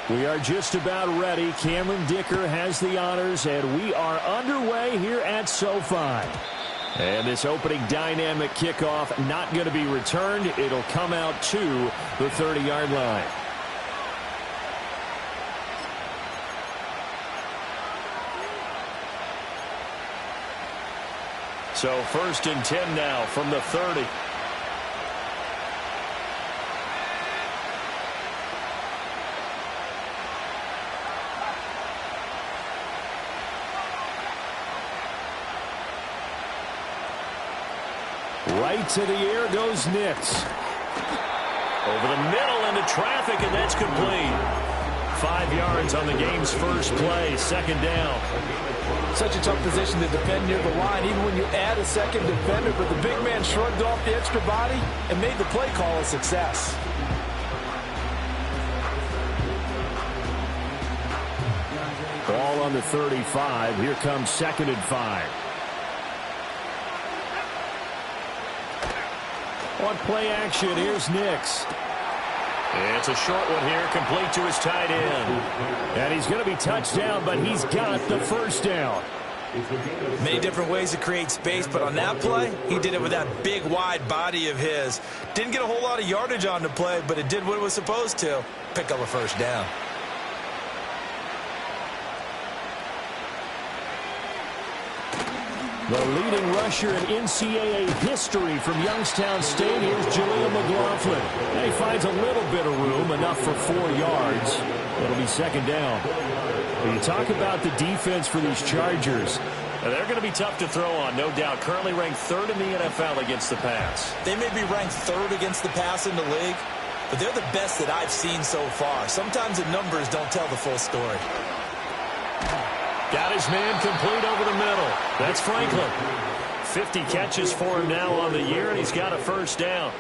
We are just about ready. Cameron Dicker has the honors, and we are underway here at SoFi. And this opening dynamic kickoff not going to be returned. It'll come out to the 30-yard line. So 1st and 10 now from the 30. Right to the air goes Nix. Over the middle into traffic, and that's complete. 5 yards on the game's first play, 2nd down. Such a tough position to defend near the line, even when you add a second defender, but the big man shrugged off the extra body and made the play call a success. Ball on the 35. Here comes 2nd and 5. On play action, here's Nix. It's a short one here, complete to his tight end. And he's going to be touched down, but he's got the 1st down. Many different ways to create space, but on that play, he did it with that big, wide body of his. Didn't get a whole lot of yardage on the play, but it did what it was supposed to. Pick up a 1st down. The leading rusher in NCAA history from Youngstown State, here's Jaleel McLaughlin. And he finds a little bit of room, enough for 4 yards. It'll be 2nd down. When you talk about the defense for these Chargers, they're going to be tough to throw on, no doubt. Currently ranked 3rd in the NFL against the pass. They may be ranked 3rd against the pass in the league, but they're the best that I've seen so far. Sometimes the numbers don't tell the full story. Got his man complete over the middle. That's Franklin. 50 catches for him now on the year, and he's got a 1st down.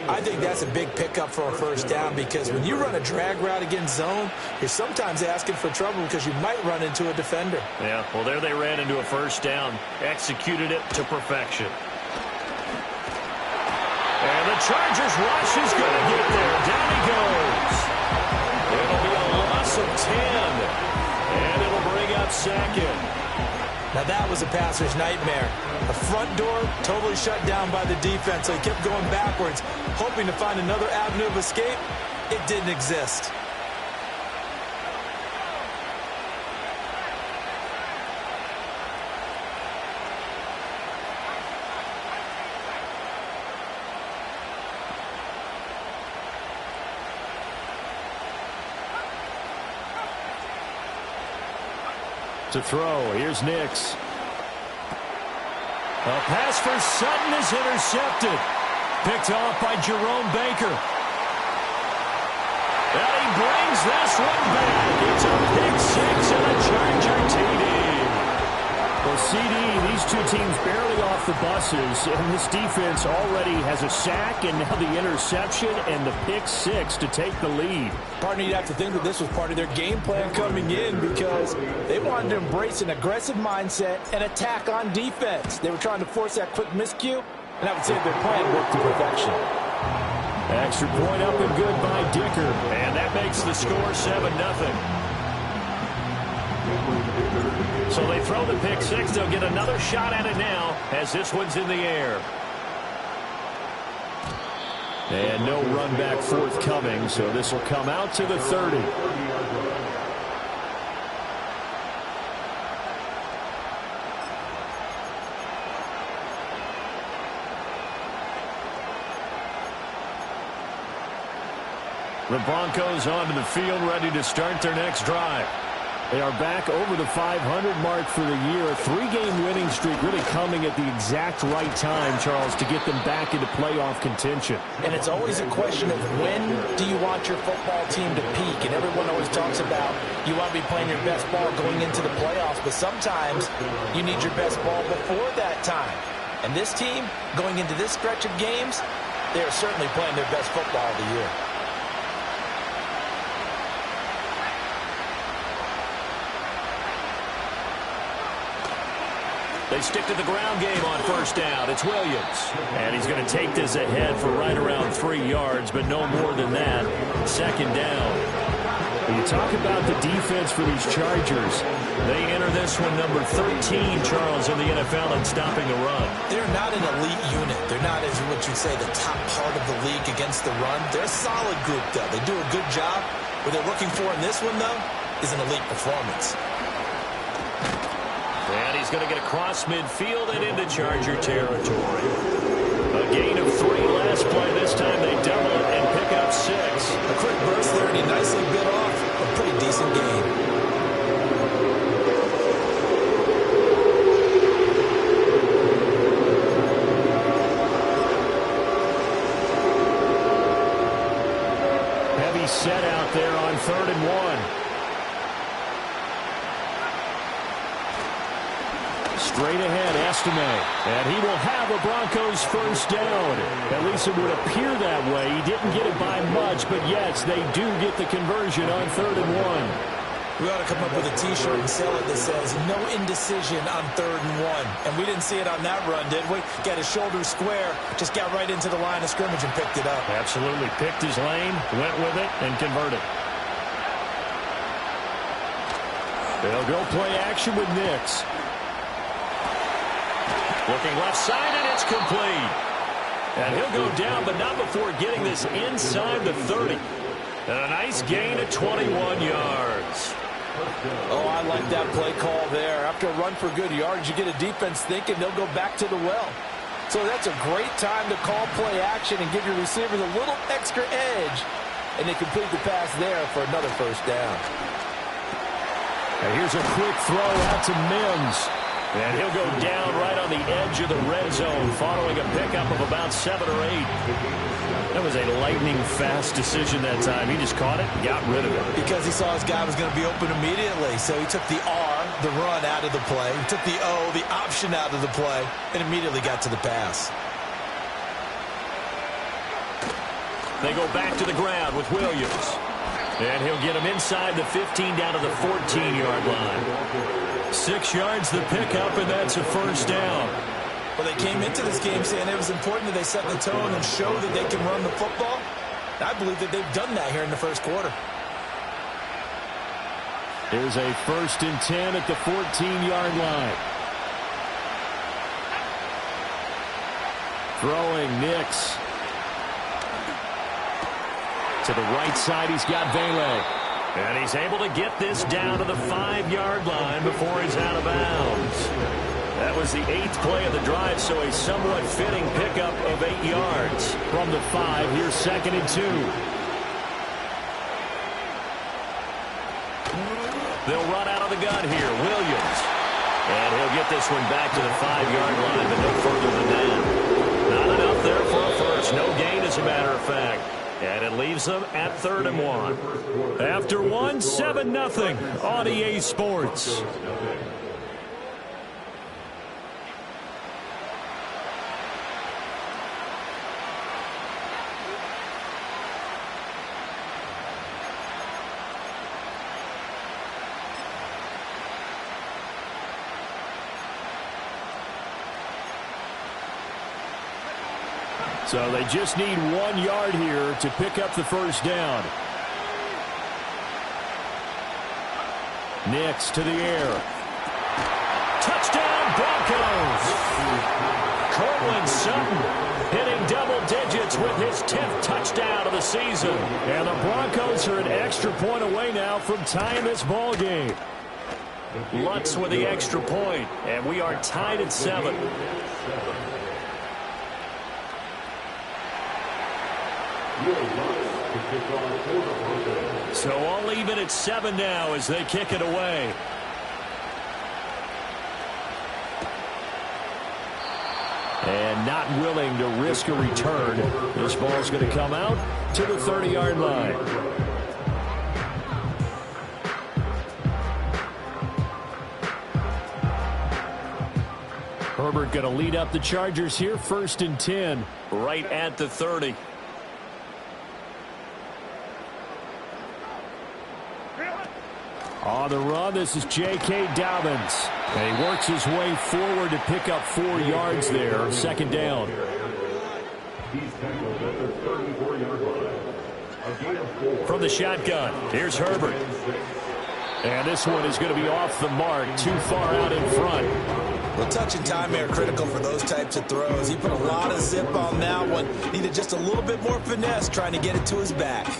I think that's a big pickup for a 1st down because when you run a drag route against zone, you're sometimes asking for trouble because you might run into a defender. Yeah, well, there they ran into a 1st down. Executed it to perfection. And the Chargers rush is going to get there. Down he goes. It'll be a loss of 10. And it'll bring up 2nd. Now that was a passer's nightmare. The front door totally shut down by the defense, so he kept going backwards, hoping to find another avenue of escape. It didn't exist. To throw, here's Nix. A pass for Sutton is intercepted. Picked off by Jerome Baker. And he brings this one back. It's a pick 6 and a Charger TD. Well, CD, these two teams barely off the buses, and this defense already has a sack and now the interception and the pick 6 to take the lead. Partner, you'd have to think that this was part of their game plan coming in because they wanted to embrace an aggressive mindset and attack on defense. They were trying to force that quick miscue, and I would say their plan worked to perfection. Extra point up and good by Dicker, and that makes the score 7-0. So they throw the pick 6. They'll get another shot at it now as this one's in the air. And no run back forthcoming, so this will come out to the 30. The Broncos onto the field, ready to start their next drive. They are back over the 500 mark for the year. A 3-game winning streak really coming at the exact right time, Charles, to get them back into playoff contention. And it's always a question of when do you want your football team to peak? And everyone always talks about you want to be playing your best ball going into the playoffs, but sometimes you need your best ball before that time. And this team, going into this stretch of games, they are certainly playing their best football of the year. They stick to the ground game on first down. It's Williams. And he's going to take this ahead for right around 3 yards, but no more than that. Second down. When you talk about the defense for these Chargers, they enter this one number 13, Charles, in the NFL in stopping the run. They're not an elite unit. They're not, as what you'd say, the top part of the league against the run. They're a solid group, though. They do a good job. What they're looking for in this one, though, is an elite performance. And he's going to get across midfield and into Charger territory. A gain of 3 last play. This time they double it and pick up 6. A quick burst there, and he nicely bit off a pretty decent gain. Heavy set out there on 3rd and 1. Straight ahead, Estime. And he will have a Broncos first down. At least it would appear that way. He didn't get it by much, but yes, they do get the conversion on 3rd and 1. We ought to come up with a T-shirt and sell it that says, no indecision on 3rd and 1. And we didn't see it on that run, did we? Got his shoulders square, just got right into the line of scrimmage and picked it up. Absolutely. Picked his lane, went with it, and converted. They'll go play action with Nix. Looking left side, and it's complete. And he'll go down, but not before getting this inside the 30. And a nice gain of 21 yards. Oh, I like that play call there. After a run for good yards, you get a defense thinking they'll go back to the well. So that's a great time to call play action and give your receivers a little extra edge. And they complete the pass there for another first down. And here's a quick throw out to Mims. And he'll go down right on the edge of the red zone following a pickup of about 7 or 8. That was a lightning-fast decision that time. He just caught it and got rid of it. Because he saw his guy was going to be open immediately. So he took the R, the run, out of the play. He took the O, the option, out of the play, and immediately got to the pass. They go back to the ground with Williams. And he'll get him inside the 15 down to the 14-yard line. 6 yards the pickup, and that's a first down. Well, they came into this game saying it was important that they set the tone and show that they can run the football. I believe that they've done that here in the first quarter. Here's a 1st and 10 at the 14-yard line. Throwing Nix. To the right side, he's got Vele. And he's able to get this down to the 5-yard line before he's out of bounds. That was the 8th play of the drive, so a somewhat fitting pickup of 8 yards. From the 5, here's 2nd and 2. They'll run out of the gun here. Williams. And he'll get this one back to the 5-yard line, but no further than that. Not enough there for a first. No gain, as a matter of fact. And it leaves them at 3rd and 1. After 1, 7-0 on EA Sports. So they just need 1 yard here to pick up the first down. Nix to the air. Touchdown, Broncos! Cortland Sutton hitting double digits with his 10th touchdown of the season. And the Broncos are an extra point away now from tying this ball game. Lutz with the extra point, and we are tied at 7. So all even at 7 now as they kick it away. And not willing to risk a return. This ball's going to come out to the 30-yard line. Herbert going to lead up the Chargers here, 1st and 10, right at the 30. On the run, this is J.K. Dobbins. And he works his way forward to pick up 4 yards there. Second down. From the shotgun, here's Herbert. And this one is going to be off the mark, too far out in front. Well, touch and time are critical for those types of throws. He put a lot of zip on that one. Needed just a little bit more finesse trying to get it to his back.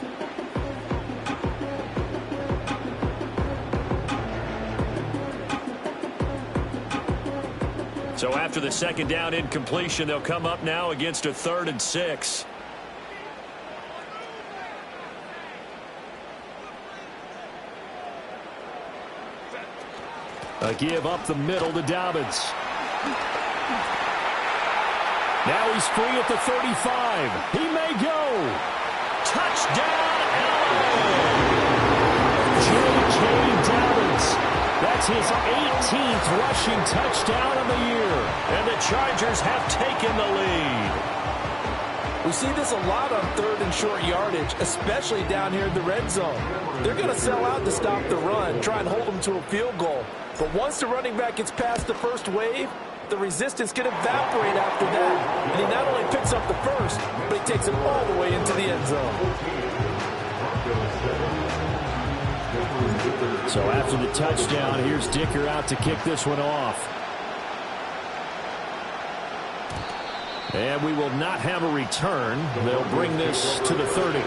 So after the second down incompletion, they'll come up now against a 3rd and 6. A give up the middle to Dobbins. Now he's free at the 35. He may go. Touchdown, J.K. Dobbins. That's his 18th rushing touchdown of the year. And the Chargers have taken the lead. We see this a lot on 3rd and short yardage, especially down here in the red zone. They're going to sell out to stop the run, try and hold them to a field goal. But once the running back gets past the first wave, the resistance can evaporate after that. And he not only picks up the first, but he takes it all the way into the end zone. So after the touchdown, here's Dicker out to kick this one off. And we will not have a return. They'll bring this to the 30.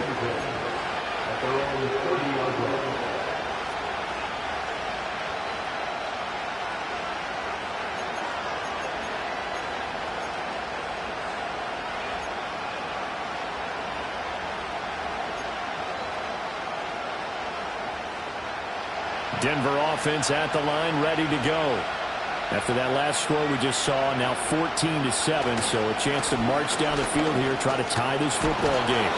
Denver offense at the line, ready to go. After that last score we just saw, now 14-7, so a chance to march down the field here, try to tie this football game.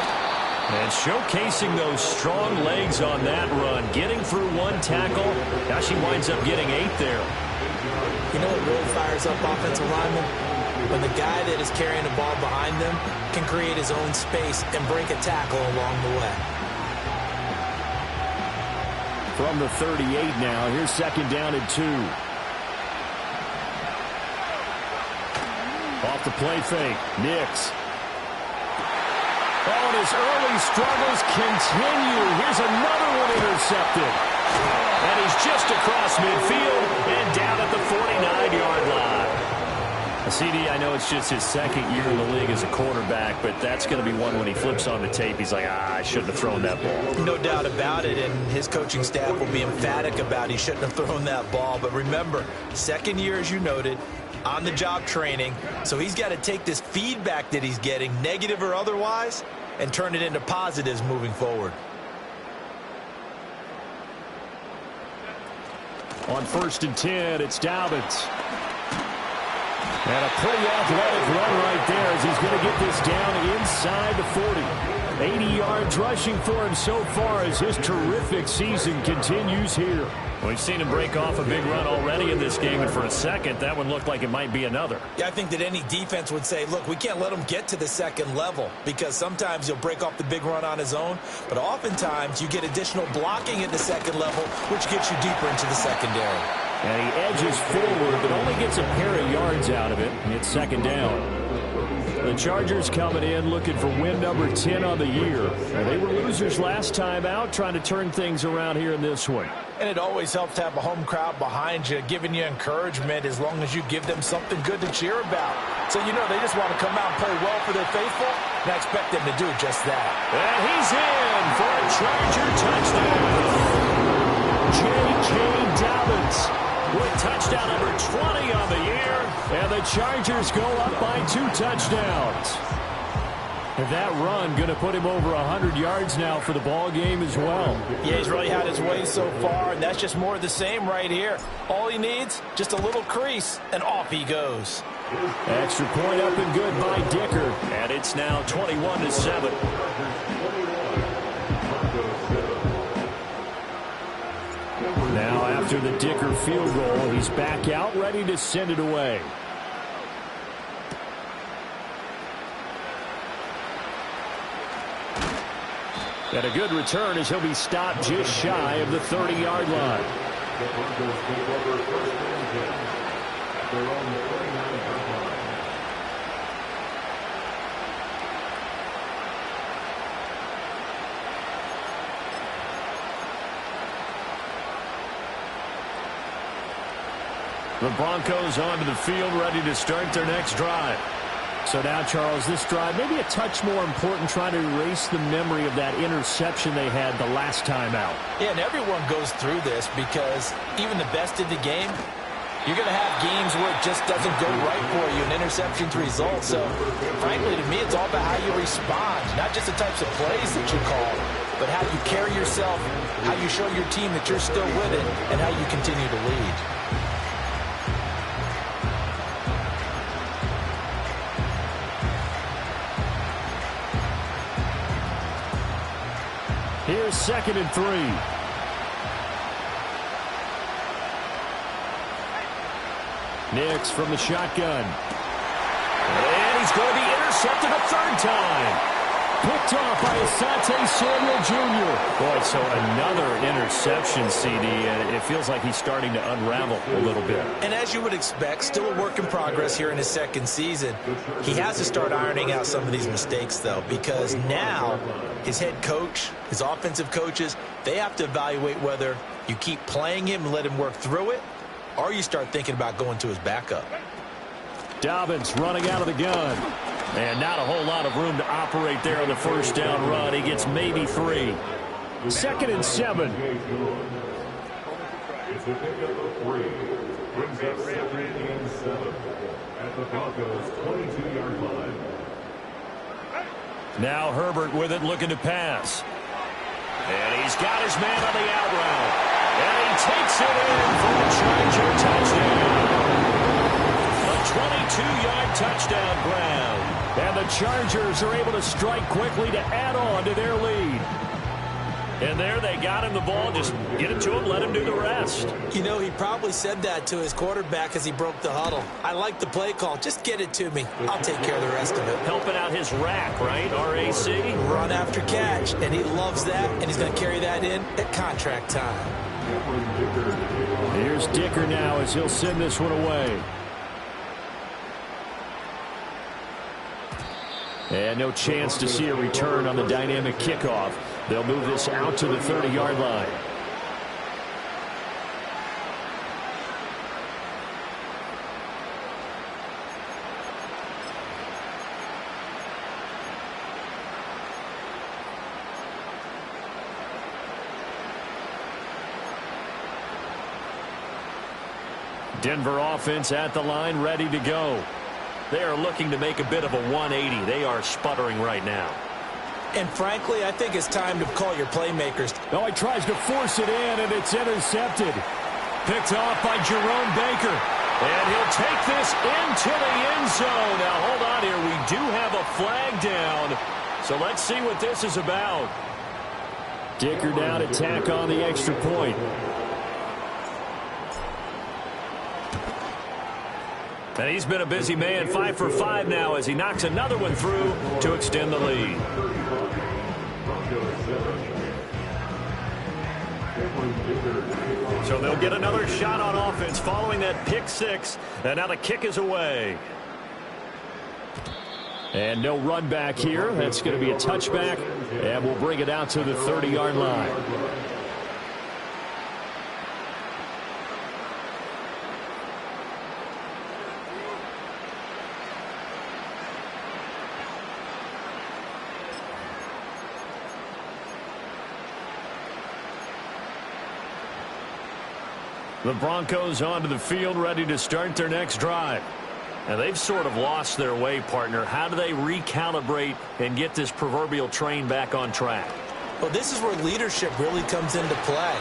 And showcasing those strong legs on that run, getting through 1 tackle. Now she winds up getting 8 there. You know what really fires up offensive linemen? When the guy that is carrying the ball behind them can create his own space and break a tackle along the way. From the 38 now, here's 2nd down and 2. Off the play fake, Nix. Oh, and his early struggles continue. Here's another one intercepted. And he's just across midfield and down at the 49-yard line. CD, I know it's just his 2nd year in the league as a quarterback, but that's going to be one when he flips on the tape. He's like, I shouldn't have thrown that ball. No doubt about it, and his coaching staff will be emphatic about he shouldn't have thrown that ball. But remember, 2nd year, as you noted, on-the-job training, so he's got to take this feedback that he's getting, negative or otherwise, and turn it into positives moving forward. On 1st and 10, it's Dobbins. And a pretty athletic run right there as he's going to get this down inside the 40. 80 yards rushing for him so far as his terrific season continues here. We've seen him break off a big run already in this game, and for a second, that one looked like it might be another. Yeah, I think that any defense would say, look, we can't let him get to the 2nd level because sometimes he'll break off the big run on his own, but oftentimes you get additional blocking at the 2nd level, which gets you deeper into the secondary. And he edges forward, but only gets a pair of yards out of it. It's 2nd down. The Chargers coming in looking for win number 10 on the year. And they were losers last time out, trying to turn things around here in this one. And it always helps to have a home crowd behind you, giving you encouragement as long as you give them something good to cheer about. So, you know, they just want to come out and play well for their faithful, and I expect them to do just that. And he's in for a Charger touchdown. J.K. Dobbins with touchdown number 20 on the year. And the Chargers go up by 2 touchdowns. And that run going to put him over 100 yards now for the ball game as well. Yeah, he's really had his way so far, and that's just more of the same right here. All he needs, just a little crease, and off he goes. Extra point up and good by Dicker. And it's now 21-7. Now after the Dicker field goal, he's back out, ready to send it away. And a good return as he'll be stopped just shy of the 30-yard line. The Broncos onto the field, ready to start their next drive. So now, Charles, this drive maybe a touch more important, trying to erase the memory of that interception they had the last time out. Yeah, and everyone goes through this because even the best in the game, you're going to have games where it just doesn't go right for you, and interceptions result. So, frankly, to me, it's all about how you respond, not just the types of plays that you call, but how you carry yourself, how you show your team that you're still with it, and how you continue to lead. Here's 2nd and 3. Nix from the shotgun. And he's going to be intercepted a third time. Picked off by Asante Samuel Jr. Boy, so another interception, CD, and it feels like he's starting to unravel a little bit. And as you would expect, still a work in progress here in his second season. He has to start ironing out some of these mistakes, though, because now his head coach, his offensive coaches, they have to evaluate whether you keep playing him and let him work through it, or you start thinking about going to his backup. Dobbins running out of the gun. And not a whole lot of room to operate there on the first down run. He gets maybe 3. 2nd and 7. It's a pickup of 3. Brings up 2nd and 7 at the Broncos' 22-yard line. Now Herbert with it, looking to pass. And he's got his man on the out route. And he takes it in for the Charger touchdown. A 22-yard touchdown grab. And the Chargers are able to strike quickly to add on to their lead. And there they got him the ball. Just get it to him, let him do the rest. You know, he probably said that to his quarterback as he broke the huddle. I like the play call. Just get it to me. I'll take care of the rest of it. Helping out his rack, right? RAC. Run after catch. And he loves that, and he's going to carry that in at contract time. Here's Dicker now as he'll send this one away. And no chance to see a return on the dynamic kickoff. They'll move this out to the 30-yard line. Denver offense at the line, ready to go. They are looking to make a bit of a 180. They are sputtering right now. And frankly, I think it's time to call your playmakers. Oh, he tries to force it in, and it's intercepted. Picked off by Jerome Baker. And he'll take this into the end zone. Now, hold on here. We do have a flag down. So let's see what this is about. Dicker down to tack on the extra point. And he's been a busy man, 5 for 5 now as he knocks another one through to extend the lead. So they'll get another shot on offense following that pick 6. And now the kick is away. And no run back here. That's going to be a touchback. And we'll bring it out to the 30-yard line. The Broncos onto the field, ready to start their next drive. And they've sort of lost their way, partner. How do they recalibrate and get this proverbial train back on track? Well, this is where leadership really comes into play.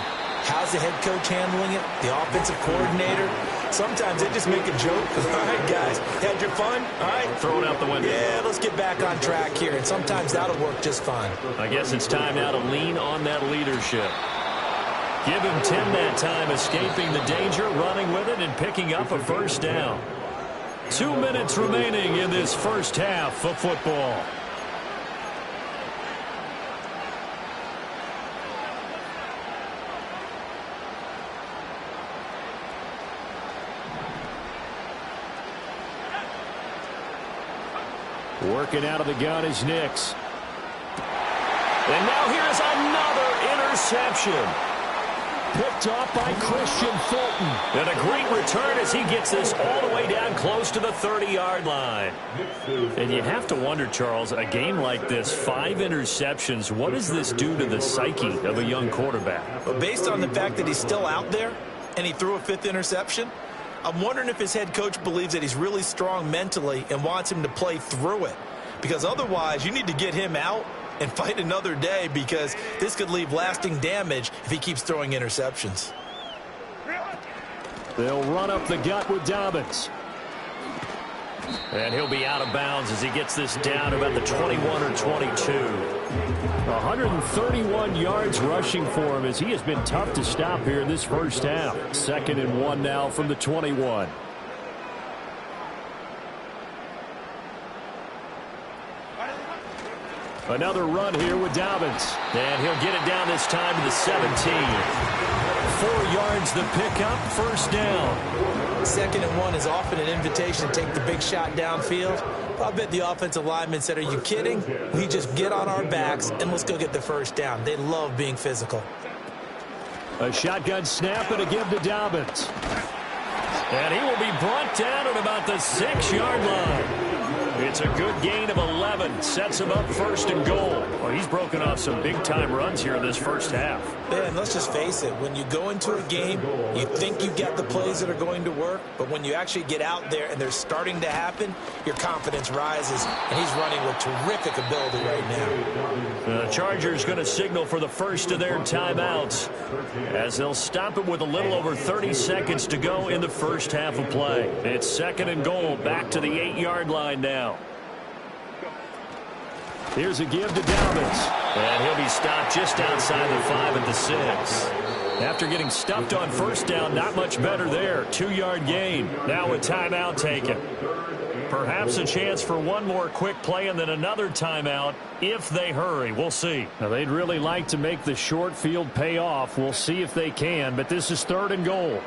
How's the head coach handling it? The offensive coordinator? Sometimes they just make a joke. All right, guys, had your fun? All right. Throw it out the window. Yeah, let's get back on track here. And sometimes that'll work just fine. I guess it's time now to lean on that leadership. Give him 10 that time, escaping the danger, running with it, and picking up a first down. 2 minutes remaining in this first half of football. Working out of the gun is Nix. And now here's another interception. Picked off by Christian Fulton. And a great return as he gets this all the way down close to the 30-yard line. And you have to wonder, Charles, a game like this, 5 interceptions, what does this do to the psyche of a young quarterback? But based on the fact that he's still out there and he threw a 5th interception, I'm wondering if his head coach believes that he's really strong mentally and wants him to play through it. Because otherwise, you need to get him out and fight another day, because this could leave lasting damage if he keeps throwing interceptions. They'll run up the gut with Dobbins. And he'll be out of bounds as he gets this down about the 21 or 22. 131 yards rushing for him as he has been tough to stop here in this first half. 2nd and 1 now from the 21. Another run here with Dobbins. And he'll get it down this time to the 17. 4 yards the pickup, first down. 2nd and 1 is often an invitation to take the big shot downfield. I bet the offensive lineman said, are you kidding? We just get on our backs and let's go get the first down. They love being physical. A shotgun snap and a give to Dobbins. And he will be brought down at about the 6-yard line. It's a good gain of 11. Sets him up 1st and goal. Well, he's broken off some big-time runs here in this first half. Man, let's just face it. When you go into a game, you think you've got the plays that are going to work, but when you actually get out there and they're starting to happen, your confidence rises, and he's running with terrific ability right now. The Chargers going to signal for the first of their timeouts as they'll stop it with a little over 30 seconds to go in the first half of play. It's 2nd and goal, back to the 8-yard line now. Here's a give to Dobbins. And he'll be stopped just outside the 5 at the 6. After getting stuffed on first down, not much better there. 2-yard gain. Now a timeout taken. Perhaps a chance for one more quick play and then another timeout if they hurry. We'll see. Now, they'd really like to make the short field pay off. We'll see if they can, but this is 3rd and goal.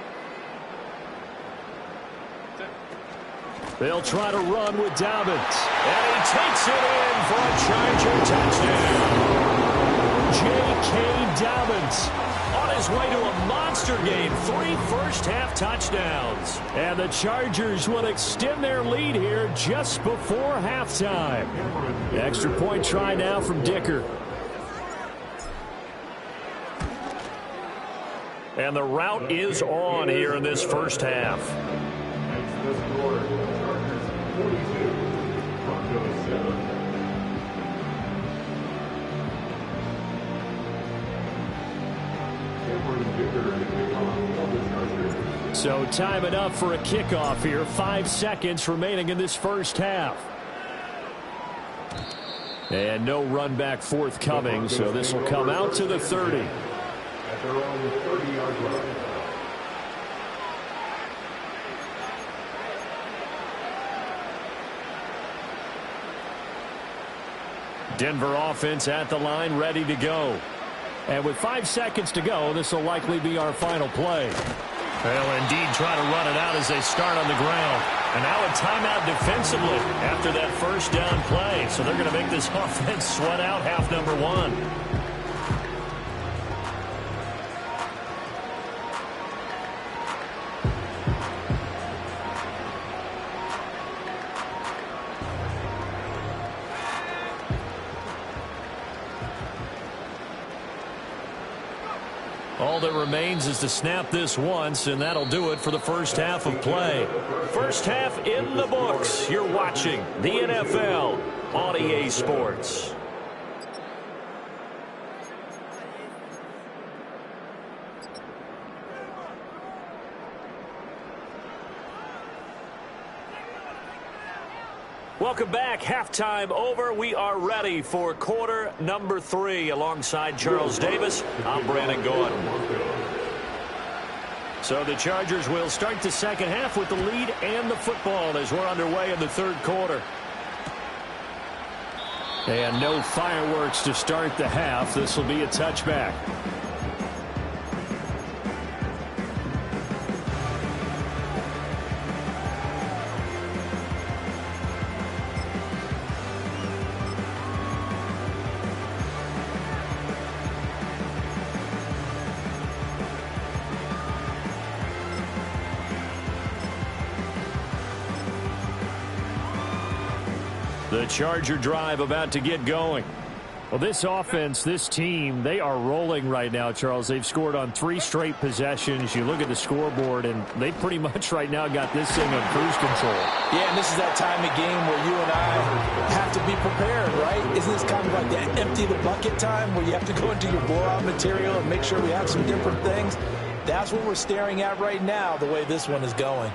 They'll try to run with Dobbins. And he takes it in for a Charger touchdown. J.K. Dobbins on his way to a monster game. 3 first-half touchdowns. And the Chargers will extend their lead here just before halftime. Extra point try now from Dicker. And the route is on here in this first half. So time enough for a kickoff here. 5 seconds remaining in this first half. And no run back forthcoming, so this will come out to the 30. At their own 30-yard line. Denver offense at the line, ready to go. And with 5 seconds to go, this will likely be our final play. They'll indeed try to run it out as they start on the ground. And now a timeout defensively after that first down play. So they're going to make this offense sweat out half number 1. All that remains is to snap this once, and that'll do it for the first half of play. First half in the books. You're watching the NFL on EA Sports. Welcome back. Halftime over. We are ready for quarter number 3. Alongside Charles Davis, I'm Brandon Gordon. So the Chargers will start the second half with the lead and the football as we're underway in the third quarter. And no fireworks to start the half. This will be a touchback. The Charger drive about to get going. Well, this offense, this team, they are rolling right now, Charles. They've scored on 3 straight possessions. You look at the scoreboard, and they pretty much right now got this thing on cruise control. Yeah, and this is that time of game where you and I have to be prepared, right? Isn't this kind of like that empty the bucket time where you have to go into your blowout material and make sure we have some different things? That's what we're staring at right now, the way this one is going.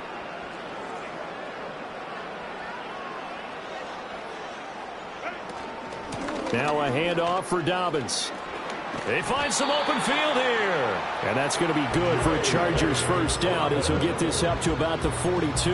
Now a handoff for Dobbins. They find some open field here. And that's going to be good for a Chargers first down as he'll get this up to about the 42.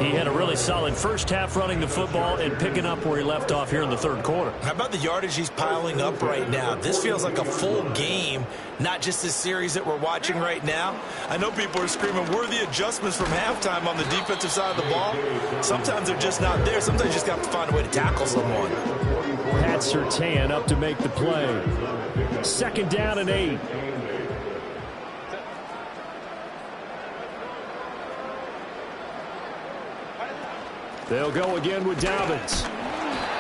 He had a really solid first half running the football and picking up where he left off here in the third quarter. How about the yardage he's piling up right now? This feels like a full game, not just this series that we're watching right now. I know people are screaming, where are the adjustments from halftime on the defensive side of the ball? Sometimes they're just not there. Sometimes you just have to find a way to tackle someone. Pat Surtain up to make the play. Second down and 8. They'll go again with Dobbins.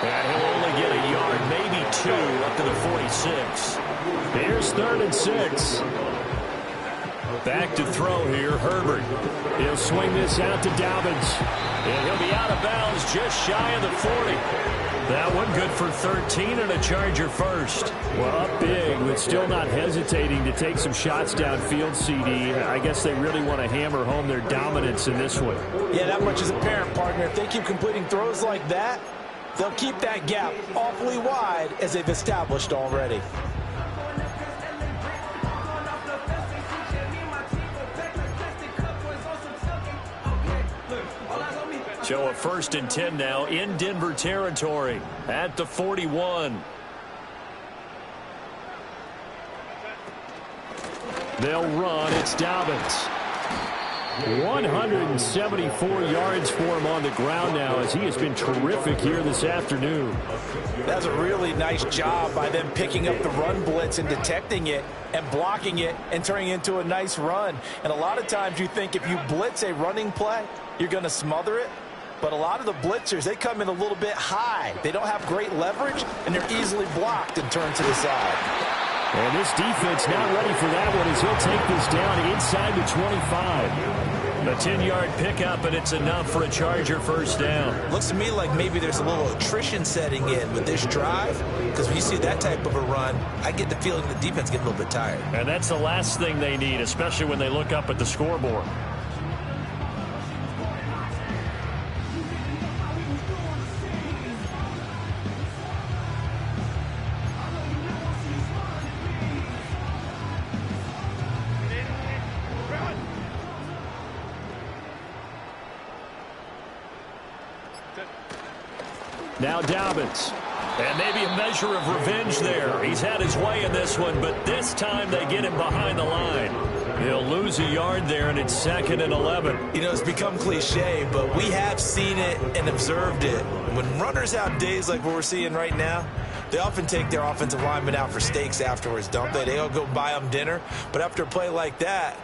And he'll only get a yard, maybe 2, up to the 46. Here's 3rd and 6. Back to throw here, Herbert. He'll swing this out to Dobbins. And he'll be out of bounds just shy of the 40. That one good for 13 and a Charger first. Well, up big, but still not hesitating to take some shots downfield, CD. I guess they really want to hammer home their dominance in this one. Yeah, that much is apparent, partner. If they keep completing throws like that, they'll keep that gap awfully wide as they've established already. So a 1st and 10 now in Denver territory at the 41. They'll run. It's Dobbins. 174 yards for him on the ground now as he has been terrific here this afternoon. That's a really nice job by them picking up the run blitz and detecting it and blocking it and turning it into a nice run. And a lot of times you think if you blitz a running play, you're going to smother it. But a lot of the blitzers, they come in a little bit high. They don't have great leverage, and they're easily blocked and turned to the side. And this defense not ready for that one as he'll take this down inside the 25. A 10-yard pickup, and it's enough for a Charger first down. Looks to me like maybe there's a little attrition setting in with this drive, because when you see that type of a run, I get the feeling the defense gets a little bit tired. And that's the last thing they need, especially when they look up at the scoreboard. Now Dobbins. And maybe a measure of revenge there. He's had his way in this one, but this time they get him behind the line. He'll lose a yard there, and it's 2nd and 11. You know, it's become cliche, but we have seen it and observed it. When runners have days like what we're seeing right now, they often take their offensive linemen out for steaks afterwards, don't they? They all go buy them dinner. But after a play like that,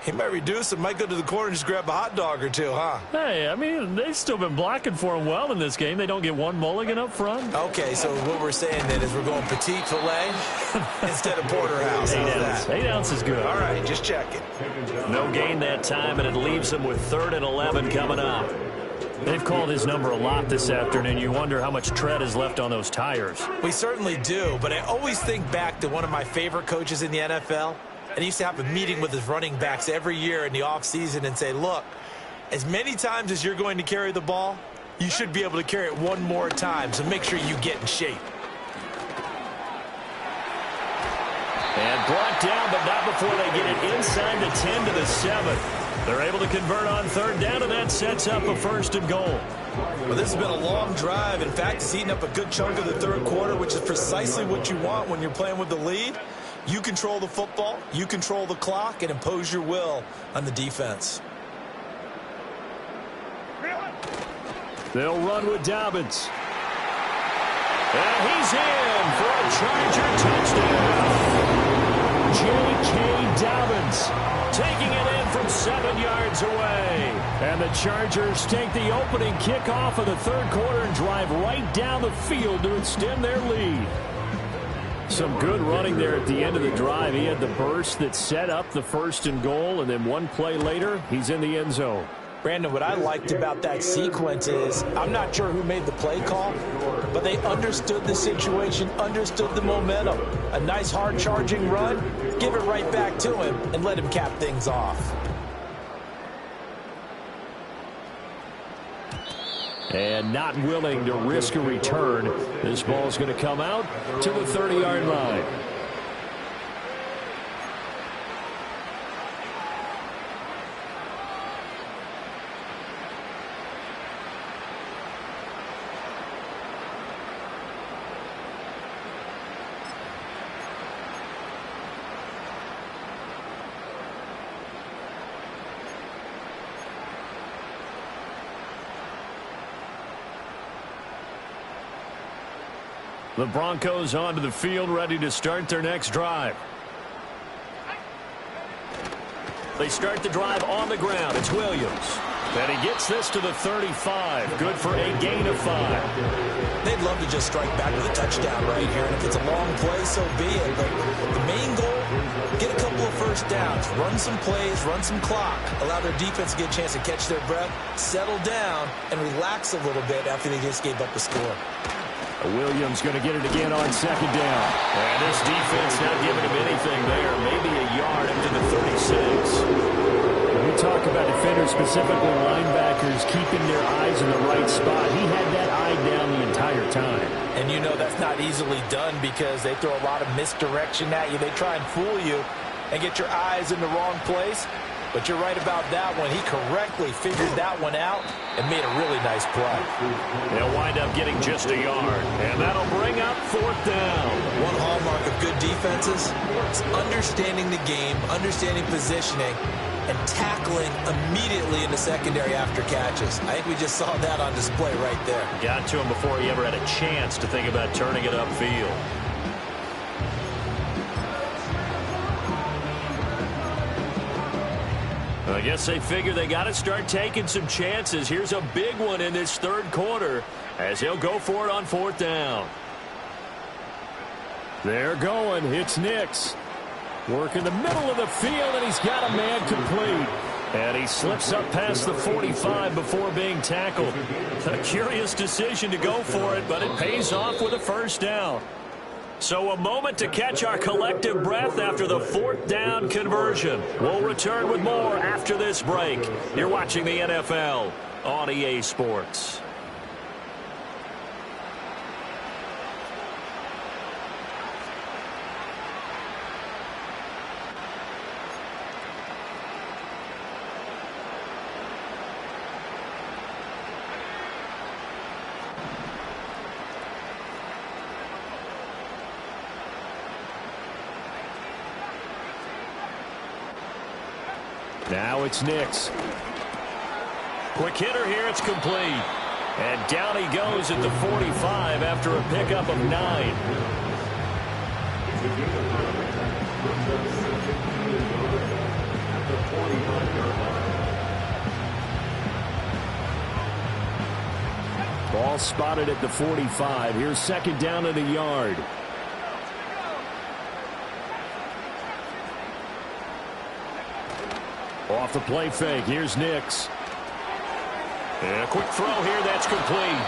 he might reduce it, might go to the corner and just grab a hot dog or two, huh? Hey, I mean, they've still been blocking for him well in this game. They don't get one mulligan up front. Okay, so what we're saying then is we're going petite filet instead of porterhouse. 8 ounce. 8 ounce is good. All right, just checking. No gain that time, and it leaves them with 3rd and 11 coming up. They've called his number a lot this afternoon. You wonder how much tread is left on those tires. We certainly do, but I always think back to one of my favorite coaches in the NFL. And he used to have a meeting with his running backs every year in the offseason and say, look, as many times as you're going to carry the ball, you should be able to carry it one more time, so make sure you get in shape. And brought down, but not before they get it inside the 10 to the 7. They're able to convert on 3rd down, and that sets up a 1st and goal. Well, this has been a long drive. In fact, it's eaten up a good chunk of the 3rd quarter, which is precisely what you want when you're playing with the lead. You control the football, you control the clock, and impose your will on the defense. They'll run with Dobbins. And he's in for a Charger touchdown. J.K. Dobbins taking it in from 7 yards away. And the Chargers take the opening kickoff of the third quarter and drive right down the field to extend their lead. Some good running there at the end of the drive. He had the burst that set up the 1st and goal, and then one play later, he's in the end zone. Brandon, what I liked about that sequence is, I'm not sure who made the play call, but they understood the situation, understood the momentum. A nice hard charging run, give it right back to him, and let him cap things off. And not willing to risk a return. This ball's going to come out to the 30-yard line. The Broncos onto the field, ready to start their next drive. They start the drive on the ground. It's Williams. And he gets this to the 35. Good for a gain of 5. They'd love to just strike back with a touchdown right here. And if it's a long play, so be it. But the main goal, get a couple of first downs. Run some plays, run some clock. Allow their defense to get a chance to catch their breath, settle down, and relax a little bit after they just gave up a score. Williams going to get it again on 2nd down. And this defense not giving him anything there. Maybe a yard up to the 36. We talk about defenders, specifically linebackers, keeping their eyes in the right spot. He had that eye down the entire time. And you know that's not easily done because they throw a lot of misdirection at you. They try and fool you and get your eyes in the wrong place. But you're right about that one. He correctly figured that one out and made a really nice play. They'll wind up getting just a yard. And that'll bring up 4th down. One hallmark of good defenses is understanding the game, understanding positioning, and tackling immediately in the secondary after catches. I think we just saw that on display right there. Got to him before he ever had a chance to think about turning it upfield. I guess they figure they got to start taking some chances. Here's a big one in this third quarter as he'll go for it on 4th down. They're going. It's Nix. Work in the middle of the field, and he's got a man complete. And he slips up past the 45 before being tackled. A curious decision to go for it, but it pays off with a 1st down. So a moment to catch our collective breath after the 4th down conversion. We'll return with more after this break. You're watching the NFL on EA Sports. Now it's Nix. Quick hitter here, it's complete. And down he goes at the 45 after a pickup of 9. Ball spotted at the 45. Here's 2nd down and a yard. Off the play fake. Here's Nix. And a quick throw here. That's complete.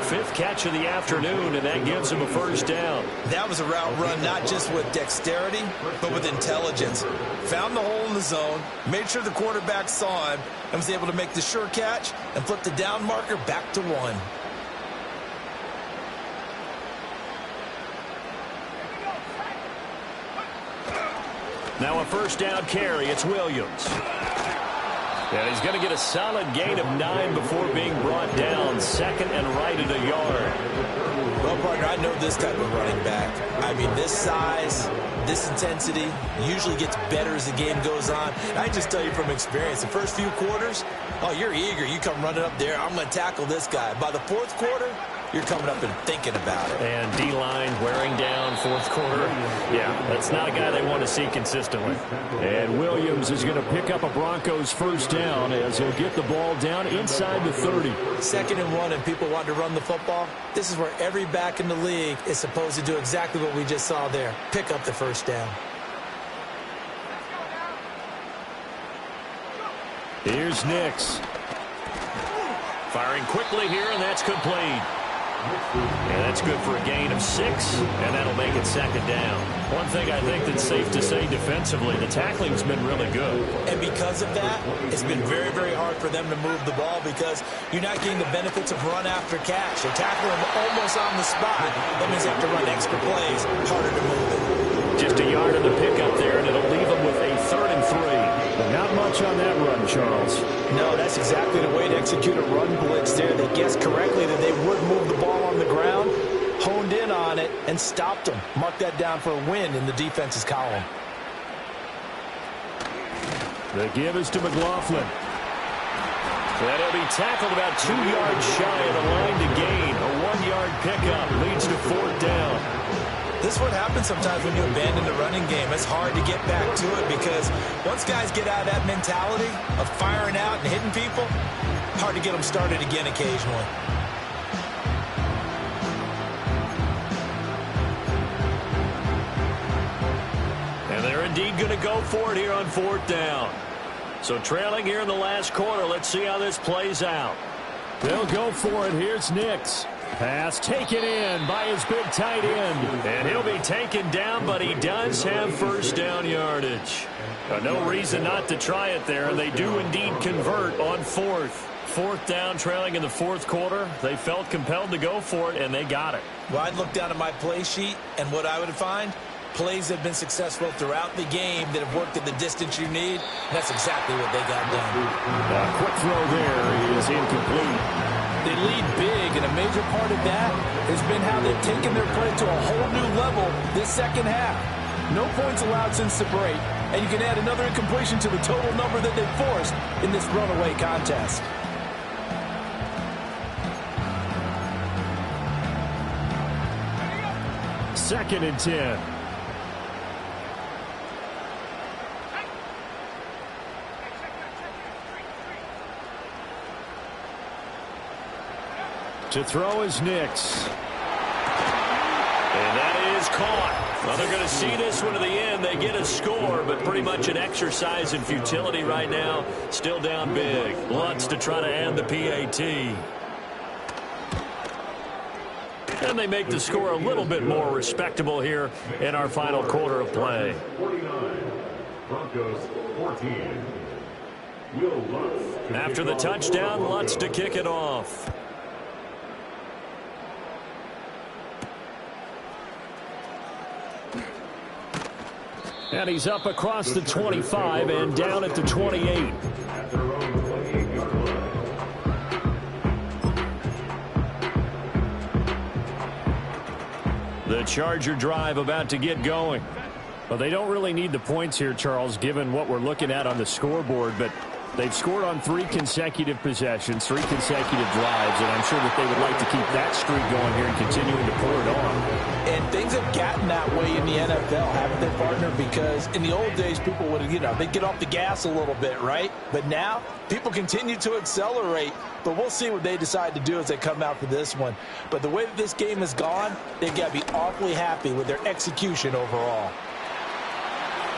5th catch of the afternoon, and that gives him a 1st down. That was a route run not just with dexterity, but with intelligence. Found the hole in the zone, made sure the quarterback saw him, and was able to make the sure catch and flip the down marker back to 1. Now a 1st down carry. It's Williams. And he's going to get a solid gain of 9 before being brought down. 2nd and right at a yard. Well, partner, I know this type of running back. I mean, this size, this intensity usually gets better as the game goes on. And I just tell you from experience, the first few quarters, oh, you're eager. You come running up there. I'm going to tackle this guy. By the 4th quarter, you're coming up and thinking about it. And D-line wearing down fourth quarter. Yeah, that's not a guy they want to see consistently. And Williams is going to pick up a Broncos first down as he'll get the ball down inside the 30. 2nd and 1 and people want to run the football. This is where every back in the league is supposed to do exactly what we just saw there. Pick up the first down. Here's Nix. Firing quickly here, and that's complete. And that's good for a gain of 6, and that'll make it 2nd down. One thing I think that's safe to say defensively, the tackling's been really good. And because of that, it's been very, very hard for them to move the ball because you're not getting the benefits of run after catch. They're tackling them almost on the spot. That means they have to run extra plays, harder to move it. Just a yard of the pickup there, and it'll leave them with a 3rd and 3. But not much on that run, Charles. No, that's exactly the way to execute a run blitz there. They guessed correctly that they would move the ball on the ground, honed in on it, and stopped them. Mark that down for a win in the defense's column. The give is to McLaughlin. And he'll be tackled about 2 yards shy of the line to gain. A 1-yard pickup leads to 4th down. This is what happens sometimes when you abandon the running game. It's hard to get back to it because once guys get out of that mentality of firing out and hitting people, hard to get them started again occasionally. And they're indeed going to go for it here on 4th down. So trailing here in the last quarter, let's see how this plays out. They'll go for it. Here's Nix. Pass taken in by his big tight end. And he'll be taken down, but he does have first down yardage. No reason not to try it there, and they do indeed convert on 4th. 4th down, trailing in the 4th quarter. They felt compelled to go for it, and they got it. Well, I'd look down at my play sheet, and what I would find, plays that have been successful throughout the game that have worked at the distance you need, and that's exactly what they got done. A quick throw there is incomplete. They lead big, and a major part of that has been how they've taken their play to a whole new level this second half. No points allowed since the break, and you can add another incompletion to the total number that they've forced in this runaway contest. Second and 10. To throw is Nix. And that is caught. Well, they're going to see this one to the end. They get a score, but pretty much an exercise in futility right now. Still down big. Lutz to try to end the PAT. And they make the score a little bit more respectable here in our final quarter of play. 49, Broncos 14. Will Lutz. After the touchdown, Lutz to kick it off. And he's up across the 25 and down at the 28. The Charger drive about to get going. Well, they don't really need the points here, Charles, given what we're looking at on the scoreboard, but they've scored on 3 consecutive possessions, 3 consecutive drives, and I'm sure that they would like to keep that streak going here and continuing to pour it on. And things have gotten that way in the NFL, haven't they, partner? Because in the old days, people would, they'd get off the gas a little bit, right? But now, people continue to accelerate. But we'll see what they decide to do as they come out for this one. But the way that this game has gone, they've got to be awfully happy with their execution overall.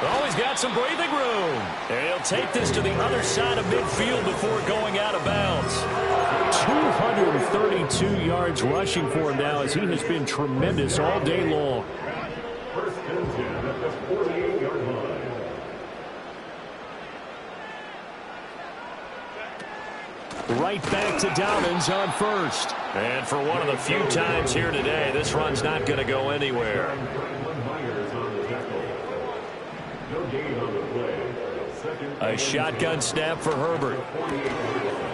Oh, he's got some breathing room. And he'll take this to the other side of midfield before going out of bounds. 232 yards rushing for him now as he has been tremendous all day long. First and 10 at the 48-yard line. Right back to Dobbins on first. And for one of the few times here today, this run's not going to go anywhere. A shotgun snap for Herbert.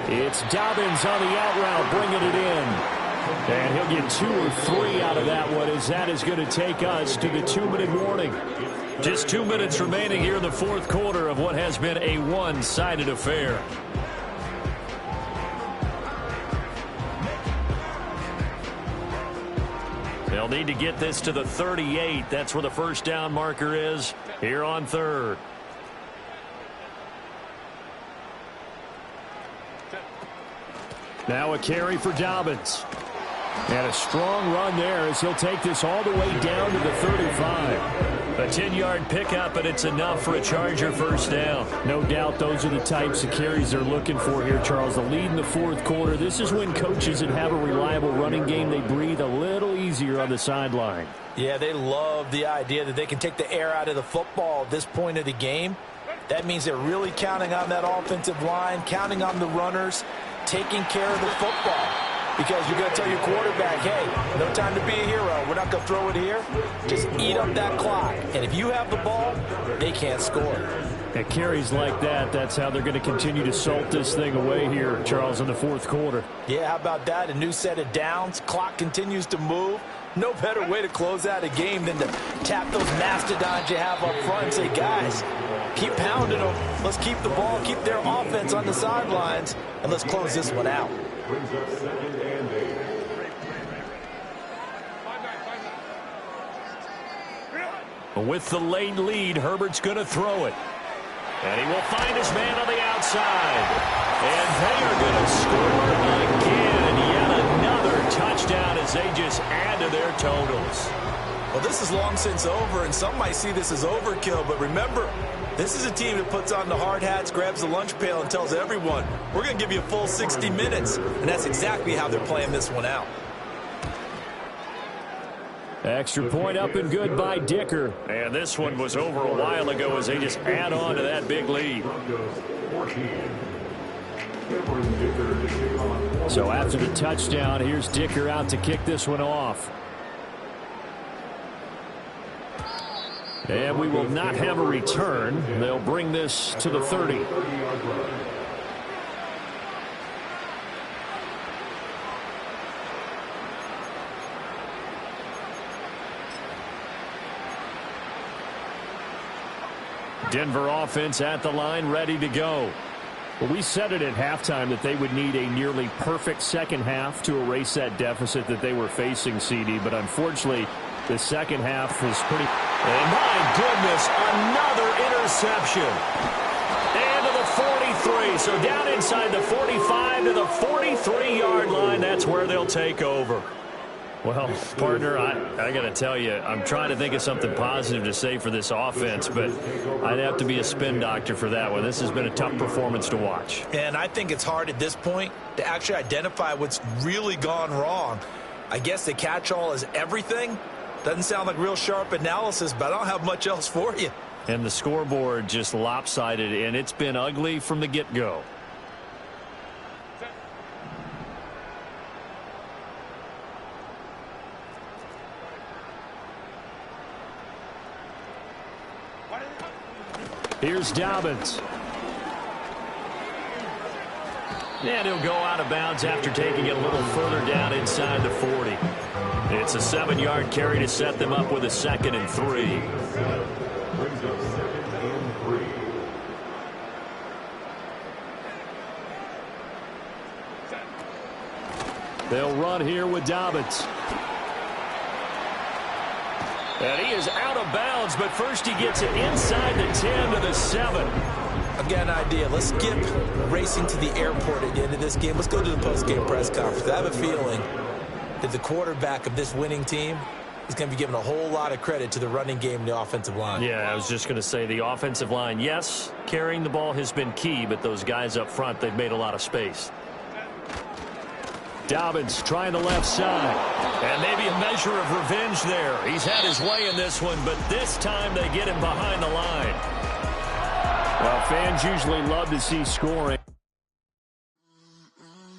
It's Dobbins on the out route, bringing it in. And he'll get 2 or 3 out of that one, as that is going to take us to the 2-minute warning. Just 2 minutes remaining here in the 4th quarter of what has been a one-sided affair. They'll need to get this to the 38. That's where the first down marker is here on third. Now a carry for Dobbins. And a strong run there as he'll take this all the way down to the 35. A 10-yard pickup, and it's enough for a Charger first down. No doubt those are the types of carries they're looking for here, Charles. The lead in the fourth quarter. This is when coaches that have a reliable running game, they breathe a little easier on the sideline. Yeah, they love the idea that they can take the air out of the football at this point of the game. That means they're really counting on that offensive line, counting on the runners, taking care of the football. Because you're going to tell your quarterback, hey, no time to be a hero. We're not going to throw it here. Just eat up that clock. And if you have the ball, they can't score. At carries like that, that's how they're going to continue to salt this thing away here, Charles, in the fourth quarter. Yeah, how about that? A new set of downs. Clock continues to move. No better way to close out a game than to tap those mastodons you have up front and say, guys, keep pounding them. Let's keep the ball, keep their offense on the sidelines, and let's close this one out. Brings up 2nd and 8. With the late lead, Herbert's going to throw it. And he will find his man on the outside. And they are going to score again. Yet another touchdown as they just add to their totals. Well, this is long since over, and some might see this as overkill. But remember, this is a team that puts on the hard hats, grabs the lunch pail, and tells everyone, we're going to give you a full 60 minutes. And that's exactly how they're playing this one out. Extra point up and good by Dicker. And this one was over a while ago as they just add on to that big lead. So after the touchdown, here's Dicker out to kick this one off. And we will not have a return. They'll bring this to the 30. Denver offense at the line, ready to go. Well, we said it at halftime that they would need a nearly perfect second half to erase that deficit that they were facing, CD. But unfortunately, the second half was pretty... And my goodness, another interception. And to the 43. So down inside the 45 to the 43-yard line. That's where they'll take over. Well, partner, I got to tell you, I'm trying to think of something positive to say for this offense, but I'd have to be a spin doctor for that one. This has been a tough performance to watch. And I think it's hard at this point to actually identify what's really gone wrong. I guess the catch-all is everything. Doesn't sound like real sharp analysis, but I don't have much else for you. And the scoreboard just lopsided, and it's been ugly from the get-go. Here's Dobbins. And he'll go out of bounds after taking it a little further down inside the 40. It's a 7-yard carry to set them up with a 2nd and 3. Brings up 2nd and 3. They'll run here with Dobbins. And he is out of bounds, but first he gets it inside the 10 to the 7. I've got an idea. Let's skip racing to the airport at the end of this game. Let's go to the post-game press conference. I have a feeling that the quarterback of this winning team is going to be given a whole lot of credit to the running game and the offensive line. Yeah, I was just going to say the offensive line, yes, carrying the ball has been key, but those guys up front, they've made a lot of space. Dobbins trying the left side. And maybe a measure of revenge there. He's had his way in this one, but this time they get him behind the line. Well, fans usually love to see scoring.